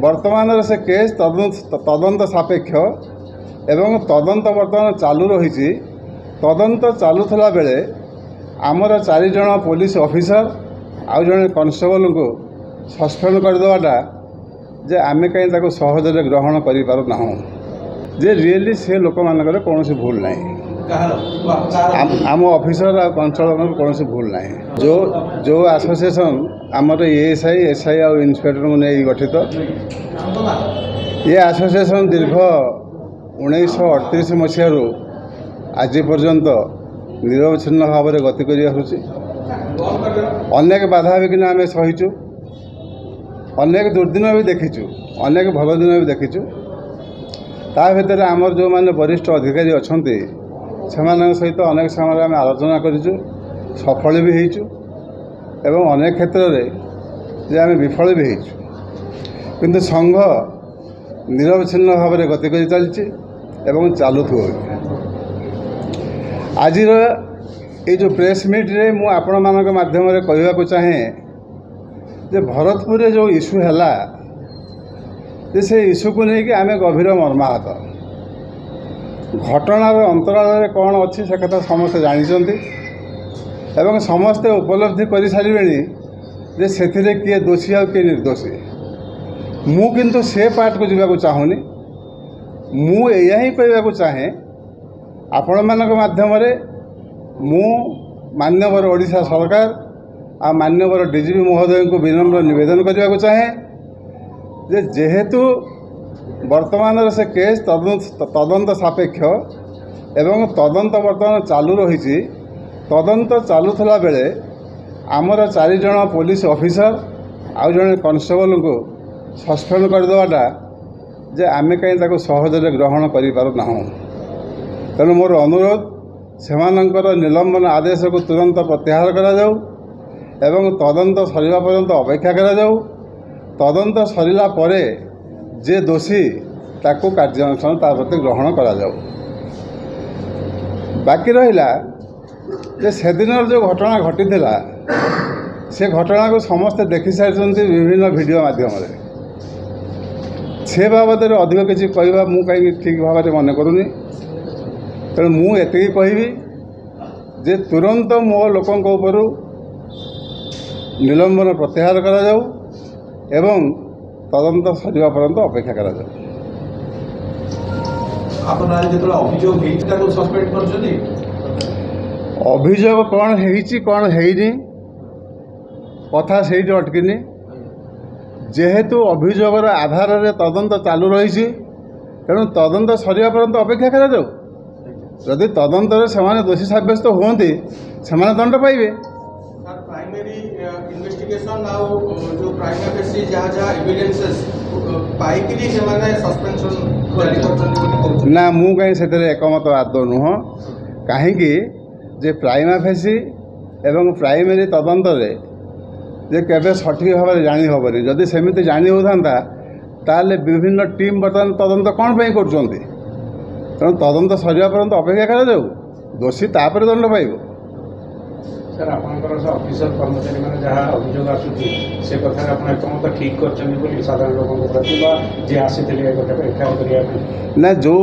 बर्तमान से केस तदंत सापेक्ष एवं तदंत बर्तमान चालू रही। तदंत चालूला बेले आमर 4 जन पुलिस ऑफिसर आउ जड़े कॉन्स्टेबल को सस्पेंड करदेवाटा जे आमे कहीं सहजरे ग्रहण करना जे रियली से लोक मानक कौन भूल ना आम ऑफिसर आ कॉन्स्टेबल कौन भूल ना जो एसोसिएशन आमर एएसआई एसआई आ इन्स्पेक्टर को नहीं गठित ये एसोसिएशन दीर्घ 1938 मसीह आज पर्यंत निरवच्छिन्न भाव में गति कर अनेक बाधा विघ्न आम सहीचु अनेक दुर्दिन भी देखीचु अनेक भल दिन भी देखीचु ता भीतर आमर जो माने वरिष्ठ अधिकारी अच्छा से सहित अनेक समय आम आलोचना करूँ सफल भी होइचु एवं अनेक क्षेत्र में जे आम विफल भी होइचु किंतु संघ निरवच्छिन्न भाव में गति कर चलछि एवं चालू आज ये जो प्रेस मीट रे मु आपण मानक माध्यम रे कहवा को चाहे जे भरतपुर जो इश्यू है से इश्यू को लेकिन आम गभीर मर्माहत घटनार अंतराल कौन अच्छी से कथा समस्ते जानते एवं समस्ते उपलब्धि कर सारे जे से किए दोषी आ किए निर्दोषी मु किंतु से पार्ट को जावाक चाहूनी मु या ही कहवाक चाहे आपण मानक माध्यम मु मान्यवर ओडिशा सरकार आ मान्यवर डीजीपी महोदय को विनम्र निवेदन करने को चाहे जे जेहेतु वर्तमान से केस तदंत सापेक्ष एवं तदंत बर्तमान चालू रही। तदंत चालूला बेले आमर 4 जन पुलिस ऑफिसर आउ जड़े कॉन्स्टेबल को सस्पेंड करदेवाटा जे आमे कहीं सहजरे ग्रहण करना तेणु मोर अनुरोध से निलंबन आदेश को तुरंत प्रत्याहार करा जाऊ एवं तदंत सरिबा पर्यंत अपेक्षा करा जाऊ तदंत सरिला परे जे दोषी ताको कार्यानुष्ठान ता प्रति ग्रहण करा जाऊ। बाकी रहिला जे सेदिन जो घटना घटी से घटना को समस्ते देखि सारी विभिन्न वीडियो माध्यम से बाबद अधिक किसी कहवा मु कहीं ठीक भाव में मन करूनी तेणु मु एति कहबी जे तुरंत मो लोकों ऊपर निलंबन प्रत्याहार करा जाऊ एवं तदंत सरिबा पर्यंत अपेक्षा करा जाऊ। अभियोग कौन है कौन है कथा से अटकिनी जेहेतु अभियोगर आधार में तदंत चालू रही तेणु तदंत सरिबा पर्यंत अपेक्षा करा जाऊ जदि तदंत से दोषी सब्यस्त होती से दंड पाइबे प्राइमरी इन्वेस्टिगेशन जो प्राइमरी से जहाँ जहाँ एविडेंसेस पाइकरी से माने सस्पेंशन जारी करछन ना मु कहीं से एकमत आदौ नुह कहीं जे प्राइमा फेसी एवं प्राइमरी तदंत जे केबे सठिक भाव में जानी हेनी जदि सेमिति जानी होता ताले विभिन्न टीम बर्तमान तदंत कौन पे करुँच तेणु तदंत सरिबा पर्यंत अपेक्षा करा जाऊ दोषी तापर दंड पाइब। सर आपनकर ऑफिसर कर्मचारी माने जहाँ अभियोग आसुची से कथा आपण एकमत ठीक करछनी बोली साधारण लोगों प्रति बा जे आसीथिले गोटे परीक्षा करिया ना जो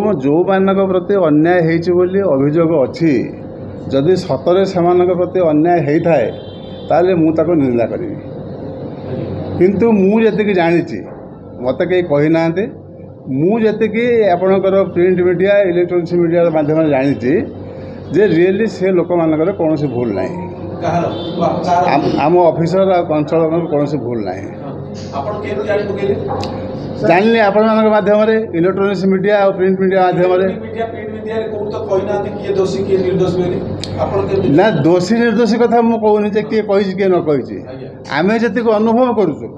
मानक प्रति अन्याय हेछि बोली अभियोग अछि जदि सतरे सेमानक प्रति अन्याय हेइथाय ताले मु ताको निंदा करिवि किंतु मु जति जानिछि मते कई कहि नांते मु जति आपणकर प्रिंट मीडिया इलेक्ट्रोनिक्स मीडिया माध्यम जानिछि जे रियली से लोक मानक कौन भूल ना आम ऑफिसर आ कॉन्स्टेबल कौन भूल ना जानी आपण माध्यम इलेक्ट्रोनिक्स मीडिया और प्रिंट मीडिया माध्यम ना दोषी निर्दोषी कथा मुझे कहूनी किए कही किए न कही आम जी अनुभव करुचु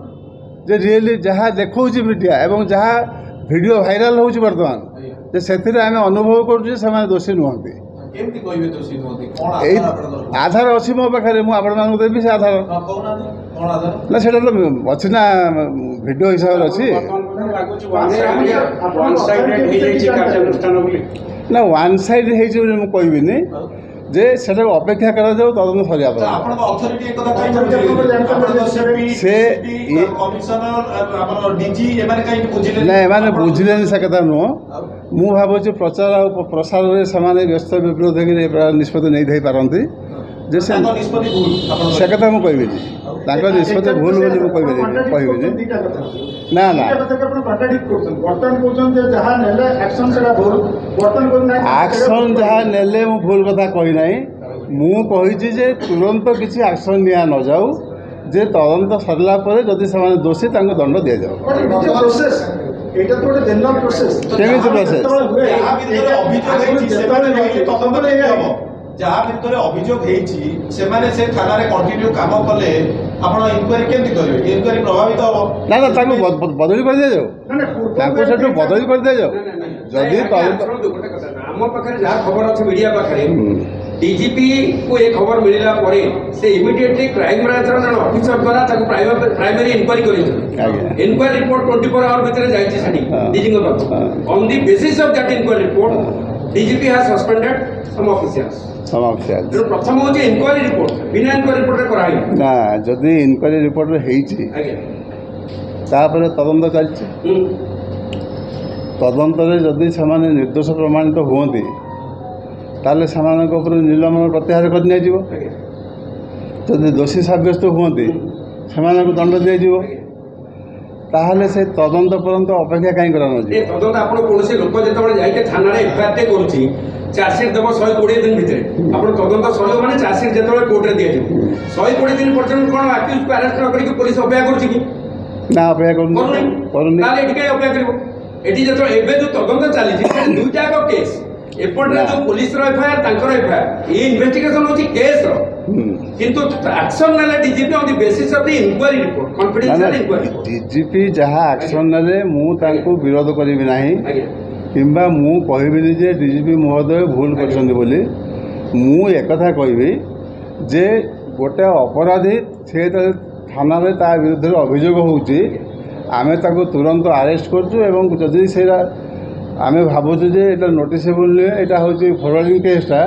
जे रियली जहाँ देखा मीडिया एवं जहाँ वीडियो भाइराल हो बर्तमान से अनुभव करुचे से दोषी नुहति आधार अच्छी मो पाखे मुझे देवी से आधार ना से अच्छी ना वीडियो हिसाब से अच्छी ना वन साइड कहबी ଯେ ସେଟାକୁ ଅପେକ୍ଷା କରାଯାଉ ତଦନ୍ତ ସରିବା ପରେ ଆପଣଙ୍କ ଅଥରିଟି ଏକ କଥା ସେ ଡିଜି ଏମାନେ କାହିଁକି ବୁଝିଲେ ନା ଏମାନେ ବୁଝିଲେନି ସେ କଥା ନୁହଁ ମୁଁ ଭାବୁଛି ପ୍ରଚାର ଆଉ ପ୍ରସାରରେ ସେମାନେ ବ୍ୟସ୍ତ ବିବ୍ରତ ହେଇକି ନିଷ୍ପତ୍ତି ନେଇଥାଇପାରନ୍ତି ଯେ ସେ ତାଙ୍କ ନିଷ୍ପତ୍ତି ଭୁଲ ଆପଣ ସେ କଥା ମୁଁ କହିବିନି ତାଙ୍କ ନିଷ୍ପତ୍ତି ଭୁଲ ବୋଲି ମୁଁ କହିବିନି ନା ନା ଆକ୍ସନ୍ ଯାହା ନେଲେ ମୁଁ ଭୁଲ କଥା କହିନାହିଁ ମୁଁ କହିଛି ଯେ ତୁରନ୍ତ କିଛି ଆକ୍ସନ୍ ନିଆ ନଯାଉ ଯେ ତଦନ୍ତ ସରିଲା ପରେ ଯଦି ସେମାନେ ଦୋଷୀ ତାଙ୍କୁ ଦଣ୍ଡ ଦିଆଯାଉ କେମିତି ପ୍ରୋସେସ ଯାହା ଭିତରେ ଅଭିଯୋଗ ହେଇଛି ସେମାନେ ସେ ଥାନାରେ କଣ୍ଟିନ୍ୟୁ କାମ କଲେ ଆପଣ ଇନକ୍ୱାରି କେମିତି କରିବେ ଇନକ୍ୱାରି ପ୍ରଭାବିତ ହବ ନା ନା ତାଙ୍କୁ ବଦଳି କରିଦିଆଯାଉ ତାଙ୍କୁ ସେଠୁ ବଦଳି କରିଦିଆଯାଉ ଯଦି ଗୋଟେ କଥା ଆମ ପାଖରେ ଯାହା ଖବର ଅଛି ମିଡିଆ ପାଖରେ ଡିଜିପି କୁ ଏ ଖବର ମିଳିଲା ପରେ ସେ ଇମିଡିଏଟଲି କ୍ରାଇମ ବ୍ରାଞ୍ଚର ଜଣେ ଅଫିସର ଦ୍ୱାରା ତାକୁ ପ୍ରାଇମେରୀ ଇନକ୍ୱାରି କରିଛନ୍ତି ଇନକ୍ୱାରି ରିପୋର୍ଟ 24 ଆୱାର ଭିତରେ ଯାଇଛି ସେଠି ଡିଜିଙ୍କ ପାଖକୁ on the basis of that inquiry report DGP has suspended some officials ପ୍ରଥମ ହେଉଛି ଇନକ୍ୱାରି ରିପୋର୍ଟ ବିନା ଇନକ୍ୱାରି ରିପୋର୍ଟରେ କରାହେଇନି ନା ଯଦି ଇନକ୍ୱାରି ରିପୋର୍ଟରେ ହେଇଛି ତାପରେ ତଦନ୍ତ ଚାଲିଛି ତଦନ୍ତରେ ଯଦି ସେମାନେ ନିର୍ଦ୍ଦୋଷ ପ୍ରମାଣିତ ହୁଅନ୍ତି ତାହେଲେ ସେମାନଙ୍କ ଉପରେ ନିଲମ୍ବନ ପ୍ରତ୍ୟାହାର କରି ନିଆଯିବ ଯଦି ଦୋଷୀ ସାବ୍ୟସ୍ତ ହୁଅନ୍ତି ସେମାନଙ୍କୁ ଦଣ୍ଡ ଦିଆଯିବ ତାହେଲେ ସେ ତଦନ୍ତ ପର୍ଯ୍ୟନ୍ତ ଅପେକ୍ଷା କାହିଁ କରାନଯିବ ତଦନ୍ତ ଆପଣ କୌଣସି ଲୋକ ଯେତେବେଳେ ଯାଇକି ଥାନାରେ ଏଫଆଇଆରଟେ କରୁଛି ଚାର୍ଜସିଟ୍ ଦେବ 120 ଦିନ ଭିତରେ ଆପଣ ତଦନ୍ତ ସରିବ ମାନେ ଚାର୍ଜସିଟ୍ ଯେତେବେଳେ କୋର୍ଟରେ ଦିଆଯିବ 120 ଦିନ ପର୍ଯ୍ୟନ୍ତ କ'ଣ ଆକ୍ୟୁଜକୁ ଆରେଷ୍ଟ ନ କରିକି ପୋଲିସ ଅପେକ୍ଷା କରୁଛି କି ନା ଅପେକ୍ଷା କରୁନି ତାହେଲେ ଏଠି କାହିଁ ଅପେକ୍ଷା କରିବ ଏଠି ଯେତେବେଳେ ଏବେ ଯେଉଁ ତଦନ୍ତ ଚାଲିଛି ଦୁଇଟା ଯାକ କେସ୍ ଏପଟରେ ଯେଉଁ ପୋଲିସର ଏଫଆଇଆର ତାଙ୍କର ଏଫଆଇଆର ଏଇ ଇନଭେଷ୍ଟିଗେସନ ହେଉଛି କେସ୍ର କିନ୍ତୁ ଆକ୍ସନ ନେଲେ DGP on the basis of the inquiry report confidential inquiry DGP ଯାହା ଆକ୍ସନ ନେଲେ ମୁଁ ତାଙ୍କୁ ବିରୋଧ କରିବି ନାହିଁ କିମ୍ବା ମୁଁ କହିବିନି ଯେ ଡିଜିପି ମହୋଦୟ ଭୁଲ କରିଛନ୍ତି ବୋଲି ମୁଁ ଏକଥା କହିବି ଯେ ଗୋଟେ ଅପରାଧୀ ସେ ଥାନାରେ ତା ବିରୁଦ୍ଧରେ ଅଭିଯୋଗ ହେଉଛି ଆମେ ତାକୁ ତୁରନ୍ତ ଆରେଷ୍ଟ କରୁଛୁ ଏବଂ ଯଦି ସେଇଟା ଆମେ ଭାବୁଛୁ ଯେ ଏଇଟା ନୋଟିସେବୁଲ୍ ନୁହେଁ ଏଇଟା ହେଉଛି ଫରୱାର୍ଡ଼ିଂ କେସ୍ଟା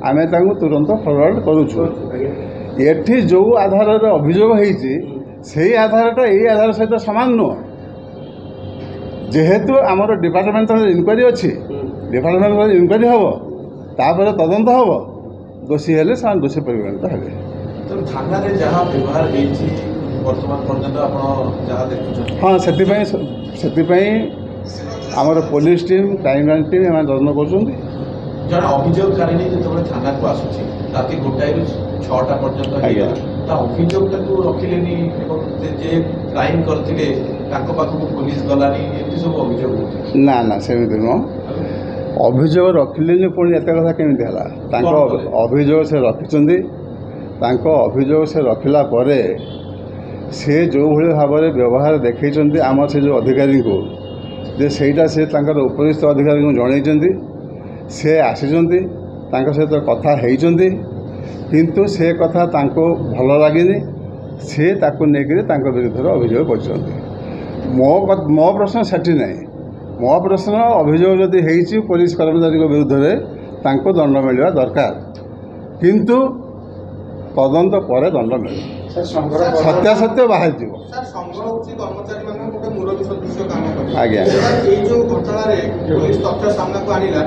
ଆମେ ତାଙ୍କୁ ତୁରନ୍ତ ଫରୱାର୍ଡ଼ କରୁଛୁ ଏଠି ଯେଉଁ ଆଧାରରେ ଅଭିଯୋଗ ହେଇଛି ସେଇ ଆଧାରଟା ଏଇ ଆଧାର ସହିତ ସମାନ ନୁହଁ ଯେହେତୁ ଆମର ଡିପାର୍ଟମେଣ୍ଟାଲ ଇନକ୍ୱାରି ଅଛି ଡିପାର୍ଟମେଣ୍ଟାଲ ଇନକ୍ୱାରି ହେବ ତାପରେ ତଦନ୍ତ ହେବ ଦୋଷୀ ହେଲେ ସେମାନେ ଦୋଷୀ ପରିଗଣିତ ହେବେ ଥାନାରେ ଯାହା ବ୍ୟବହାର ହେଇଛି ବର୍ତ୍ତମାନ ପର୍ଯ୍ୟନ୍ତ ଆପଣ ଯାହା ଦେଖୁଛନ୍ତି ହଁ ସେଥିପାଇଁ ଆମର police team crime branch team ଏମାନେ ତଦନ୍ତ କରୁଛନ୍ତି ଜଣେ ଅଭିଯୋଗକାରିଣୀ ଯେତେବେଳେ ଥାନାକୁ ଆସୁଛି ରାତି 1ଟାରୁ 6ଟା ପର୍ଯ୍ୟନ୍ତ ହେଇଗଲା ତା ଅଭିଯୋଗଟାକୁ ରଖିଲେନି ଏବଂ ଯେ କ୍ରାଇମ୍ କରିଥିଲେ ତାଙ୍କ ପାଖକୁ ପୋଲିସ ଗଲାନି ଏମିତି ସବୁ ଅଭିଯୋଗ ହେଉଛି ନା ନା ସେମିତି ନୁହଁ ଅଭିଯୋଗ ରଖିଲେନି ପୁଣି ଏତେ କଥା କେମିତି ହେଲା ତାଙ୍କ ଅଭିଯୋଗ ସେ ରଖିଛନ୍ତି ତାଙ୍କ ଅଭିଯୋଗ ସେ ରଖିଲା ପରେ ସେ ଯେଉଁଭଳି ଭାବରେ ବ୍ୟବହାର ଦେଖାଇଛନ୍ତି ଆମର ସେ ଯେଉଁ ଅଧିକାରୀଙ୍କୁ ଯେ ସେଇଟା ସେ ତାଙ୍କର ଉପରିସ୍ଥ ଅଧିକାରୀଙ୍କୁ ଜଣାଇଛନ୍ତି ସେ ଆସିଛନ୍ତି ତାଙ୍କ ସହିତ କଥା ହେଇଛନ୍ତି କିନ୍ତୁ ସେ କଥା ତାଙ୍କୁ ଭଲ ଲାଗିନି ସେ ତାକୁ ନେଇକରି ତାଙ୍କ ବିରୁଦ୍ଧରେ ଅଭିଯୋଗ କରିଛନ୍ତି ମୋ ପ୍ରଶ୍ନ ସେଠି ନାହିଁ ମୋ ପ୍ରଶ୍ନ ଅଭିଯୋଗ ଯଦି ହେଇଛି ପୋଲିସ କର୍ମଚାରୀଙ୍କ ବିରୁଦ୍ଧରେ ତାଙ୍କୁ ଦଣ୍ଡ ମିଳିବା ଦରକାର କିନ୍ତୁ ତଦନ୍ତ ପରେ ଦଣ୍ଡ ମିଳିବ ସତ୍ୟାସତ୍ୟ ବାହାରିଯିବ ସାର୍ ସଂଘ ହେଉଛି କର୍ମଚାରୀମାନଙ୍କ ଗୋଟେ ମୁରବୀ ସଦୃଶ କାମ କରିବ ଆଜ୍ଞା ଏଇ ଯେଉଁ ଘଟଣାରେ ପୋଲିସ ତଥ୍ୟ ସାମ୍ନାକୁ ଆଣିଲା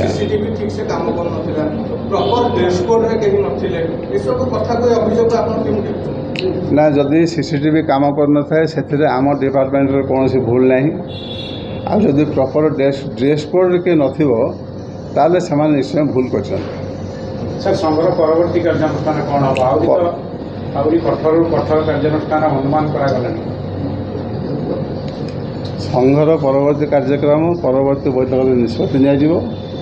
ସିସିଟିଭି ଠିକ୍ ସେ କାମ କରୁନଥିଲା ପ୍ରପର ଡ୍ରେସ୍ କୋଡ୍ରେ କେହି ନଥିଲେ ଏସବୁ କଥାକୁ ଅଭିଯୋଗ ଆପଣ କେମିତି ଦେଖୁଛନ୍ତି ନା ଯଦି ସିସିଟିଭି କାମ କରୁନଥାଏ ସେଥିରେ ଆମ ଡିପାର୍ଟମେଣ୍ଟର କୌଣସି ଭୁଲ ନାହିଁ ଆଉ ଯଦି ପ୍ରପର ଡ୍ରେସ୍ କୋଡ୍ରେ କିଏ ନଥିବ ତାହେଲେ ସେମାନେ ନିଶ୍ଚୟ ଭୁଲ କରିଛନ୍ତି ସାର୍ ସଂଘର ପରବର୍ତ୍ତୀ କାର୍ଯ୍ୟାନୁଷ୍ଠାନ କ'ଣ ହେବ ଆହୁରି କଠୋରରୁ କଠୋର କାର୍ଯ୍ୟାନୁଷ୍ଠାନ ଅନୁମାନ କରାଗଲାଣି ସଂଘର ପରବର୍ତ୍ତୀ କାର୍ଯ୍ୟକ୍ରମ ପରବର୍ତ୍ତୀ ବୈଠକରେ ନିଷ୍ପତ୍ତି ନିଆଯିବ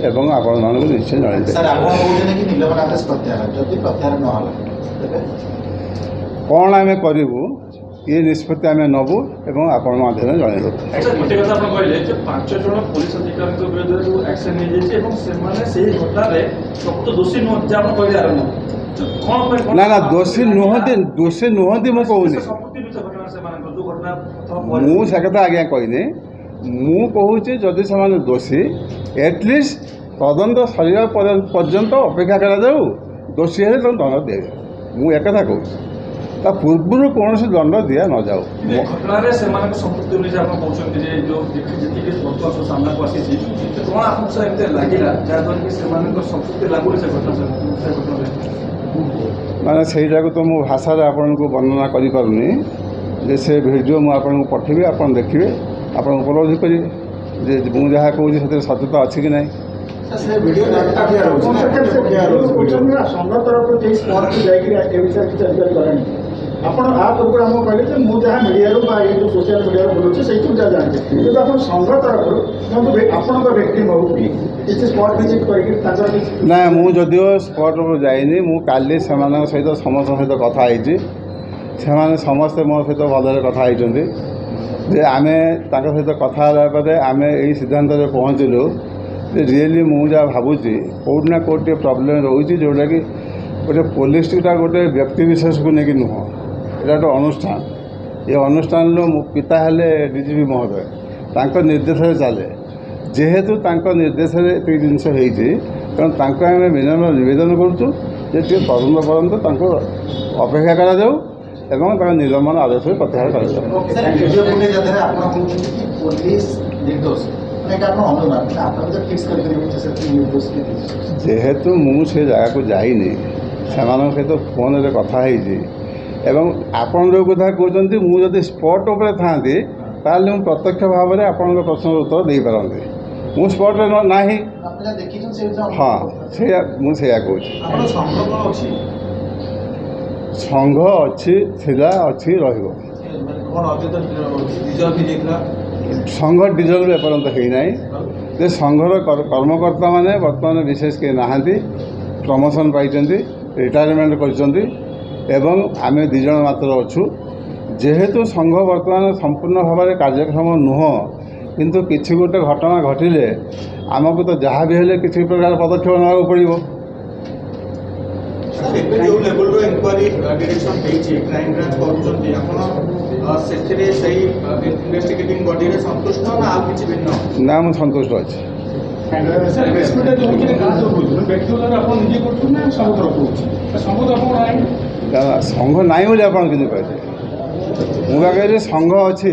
ଏବଂ ଆପଣମାନଙ୍କୁ ନିଶ୍ଚୟ ଜଣାଇଦେବେ ସାର୍ ଆପଣ କହୁଛନ୍ତି କି ନିଲମ୍ବନ ଆଦେଶ ପ୍ରତ୍ୟାହାର ଯଦି ପ୍ରତ୍ୟାହାର ନହେଲା ତେବେ କ'ଣ ଆମେ କରିବୁ ये निष्पत्ति आम नबू और आपण माध्यम जनइबू। गोटे कथा आप कहले 5 जन पुलिस अधिकारी विरुद्ध जो एक्शन नहीं घटना प्रकृत दोषी नुह कहले आरंभ ना ना दोषी नुहति मु कहूनी मुझे कथा आज्ञा कहनी मु कहूँ जदि से दोषी एटलिस्ट तदंत सरिया पर्यंत अपेक्षा करा जाऊ ଦୋଷୀ ହେଲେ ତାଙ୍କୁ ଦଣ୍ଡ ଦିଆଯାଉ। ମୁଁ ଏକଥା କହୁଛି, ତା ପୂର୍ବରୁ କୌଣସି ଦଣ୍ଡ ଦିଆ ନ ଯାଉ। ଏ ଘଟଣାରେ ସେମାନଙ୍କ ସମ୍ପୃକ୍ତି ଅନୁଯାୟୀ ଆପଣ କହୁଛନ୍ତି ଯେ ଯେଉଁ ଯେତିକି ତଥ୍ୟ ସବୁ ସାମ୍ନାକୁ ଆସିଛି କ'ଣ ଆପଣଙ୍କୁ ସାର୍ ଏମିତି ଲାଗିଲା ଯାହାଦ୍ୱାରା କି ସେମାନଙ୍କ ସମ୍ପୃକ୍ତି ଲାଗୁନି ସେ ଘଟଣାରେ? ମାନେ ସେଇଟାକୁ ତ ମୁଁ ଭାଷାରେ ଆପଣଙ୍କୁ ବର୍ଣ୍ଣନା କରିପାରୁନି। ଯେ ସେ ଭିଡ଼ିଓ ମୁଁ ଆପଣଙ୍କୁ ପଠାଇବି, ଆପଣ ଦେଖିବେ, ଆପଣ ଉପଲବ୍ଧି କରିବେ ଯେ ମୁଁ ଯାହା କହୁଛି ସେଥିରେ ସତ୍ୟତା ଅଛି କି ନାହିଁ। ସେ ଭିଡ଼ିଓ ସଂଘ ତରଫରୁ ଯେ ସ୍ପଟକୁ ଯାଇକି ଏ ବିଷୟରେ କିଛି ଅଧିକାରୀ କଲେଣି। ଆପଣ ଆ ପୂର୍ବରୁ ଆମକୁ କହିଲେ ଯେ ମୁଁ ଯାହା ମିଡ଼ିଆରୁ ବା ଏଇ ଯେଉଁ ସୋସିଆଲ ମିଡ଼ିଆରୁ ବୁଲୁଛି ସେଇଥିରୁ ଯାହା ଜାଣିଛି, କିନ୍ତୁ ଆପଣ ସଂଘ ତରଫରୁ ଆପଣଙ୍କ ଭିକ୍ଟିମ୍ ହଉ କି କିଛି ସ୍ପଟ୍ ଭିଜିଟ୍ କରିକି ତାଙ୍କର କିଛି ନା, ମୁଁ ଯଦିଓ ସ୍ପଟକୁ ଯାଇନି, ମୁଁ କାଲି ସେମାନଙ୍କ ସହିତ ସମସ୍ତଙ୍କ ସହିତ କଥା ହେଇଛି। ସେମାନେ ସମସ୍ତେ ମୋ ସହିତ ଭଲରେ କଥା ହେଇଛନ୍ତି ଯେ ଆମେ ତାଙ୍କ ସହିତ କଥା ହେଲା ପରେ ଆମେ ଏଇ ସିଦ୍ଧାନ୍ତରେ ପହଞ୍ଚିଲୁ ଯେ ରିଏଲି ମୁଁ ଯାହା ଭାବୁଛି କେଉଁଠି ନା କେଉଁଠି ଟିକେ ପ୍ରୋବ୍ଲେମ୍ ରହୁଛି, ଯେଉଁଟାକି ଗୋଟେ ପୋଲିସଟା ଗୋଟେ ବ୍ୟକ୍ତିବିଶେଷକୁ ନେଇକି ନୁହଁ, ଏଇଟା ଗୋଟେ ଅନୁଷ୍ଠାନ। ଏ ଅନୁଷ୍ଠାନର ପିତା ହେଲେ DGP ମହୋଦୟ, ତାଙ୍କ ନିର୍ଦ୍ଦେଶରେ ଚାଲେ। ଯେହେତୁ ତାଙ୍କ ନିର୍ଦ୍ଦେଶରେ ଏତିକି ଜିନିଷ ହେଇଛି, ତେଣୁ ତାଙ୍କୁ ଆମେ ବିନମ୍ର ନିବେଦନ କରୁଛୁ ଯେ ଟିକେ ତଦନ୍ତ ପର୍ଯ୍ୟନ୍ତ ତାଙ୍କୁ ଅପେକ୍ଷା କରାଯାଉ ଏବଂ ତାଙ୍କ ନିଲମ୍ବନ ଆଦେଶରେ ପ୍ରତ୍ୟାହାର କରାଯାଉ। ଭିଡ଼ିଓ ଫୁଟେଜ୍ ଆଧାରରେ ଆପଣ କହୁଛନ୍ତି କି ପୋଲିସ ନିର୍ଦ୍ଦୋଷ, ମାନେ ଏଇଟା ଆପଣ ଅନୁମାନ ଆପଣ ତ ଫିକ୍ସ କରିପାରିବେ ଯେ ସେଥିରେ ନିର୍ଦ୍ଦୋଷ କିଏ? ଯେହେତୁ ମୁଁ ସେ ଜାଗାକୁ ଯାଇନି, ସେମାନଙ୍କ ସହିତ ଫୋନରେ କଥା ହେଇଛି ଏବଂ ଆପଣ ଯେଉଁ କଥା କହୁଛନ୍ତି ମୁଁ ଯଦି ସ୍ପଟ୍ ଉପରେ ଥାଆନ୍ତି ତାହେଲେ ମୁଁ ପ୍ରତ୍ୟକ୍ଷ ଭାବରେ ଆପଣଙ୍କ ପ୍ରଶ୍ନର ଉତ୍ତର ଦେଇପାରନ୍ତି। ମୁଁ ସ୍ପଟ୍ରେ ନାହିଁ। ଆପଣ ଦେଖିଛନ୍ତି ସେ ବିଷୟରେ? ହଁ, ସେଇଆ ମୁଁ ସେଇଆ କହୁଛି। ଆପଣ ସଂଘ କ'ଣ ଅଛି? ସଂଘ ଅଛି, ଥିଲା, ଅଛି, ରହିବ। ମାନେ କ'ଣ ଅତୀତ ରିଜର୍ଭ ହେଇଯାଇଥିଲା? ସଂଘ ଡିଜଲ୍ଭ ଏପର୍ଯ୍ୟନ୍ତ ହେଇନାହିଁ। ଯେ ସଂଘର କର୍ମକର୍ତ୍ତାମାନେ ବର୍ତ୍ତମାନ ବିଶେଷ କେହି ନାହାନ୍ତି, ପ୍ରମୋସନ୍ ପାଇଛନ୍ତି, ରିଟାୟାରମେଣ୍ଟ କରିଛନ୍ତି ଏବଂ ଆମେ 2 ଜଣ ମାତ୍ର ଅଛୁ। ଯେହେତୁ ସଂଘ ବର୍ତ୍ତମାନ ସମ୍ପୂର୍ଣ୍ଣ ଭାବରେ କାର୍ଯ୍ୟକ୍ଷମ ନୁହଁ, କିନ୍ତୁ କିଛି ଗୋଟେ ଘଟଣା ଘଟିଲେ ଆମକୁ ତ ଯାହା ବି ହେଲେ କିଛି ପ୍ରକାର ପଦକ୍ଷେପ ନେବାକୁ ପଡ଼ିବ। ଏବେ ଯେଉଁ ଲେଭେଲର ଇନକ୍ୱାରି ଡିରେକ୍ସନ୍ ହେଇଛି, କ୍ରାଇମ୍ ବ୍ରାଞ୍ଚ କରୁଛନ୍ତି, ଆପଣ ସେଥିରେ ସେଇ ଇନଭେଷ୍ଟିଗେଟିଂ ବଡିରେ ସନ୍ତୁଷ୍ଟ ନା ଆଉ କିଛି ଭିନ୍ନ? ନା, ମୁଁ ସନ୍ତୁଷ୍ଟ ଅଛି। ସଂଘ ନାହିଁ ବୋଲି ଆପଣ କେମିତି କହିଲେ? ମୁଁ ବା କହିଲି ସଂଘ ଅଛି।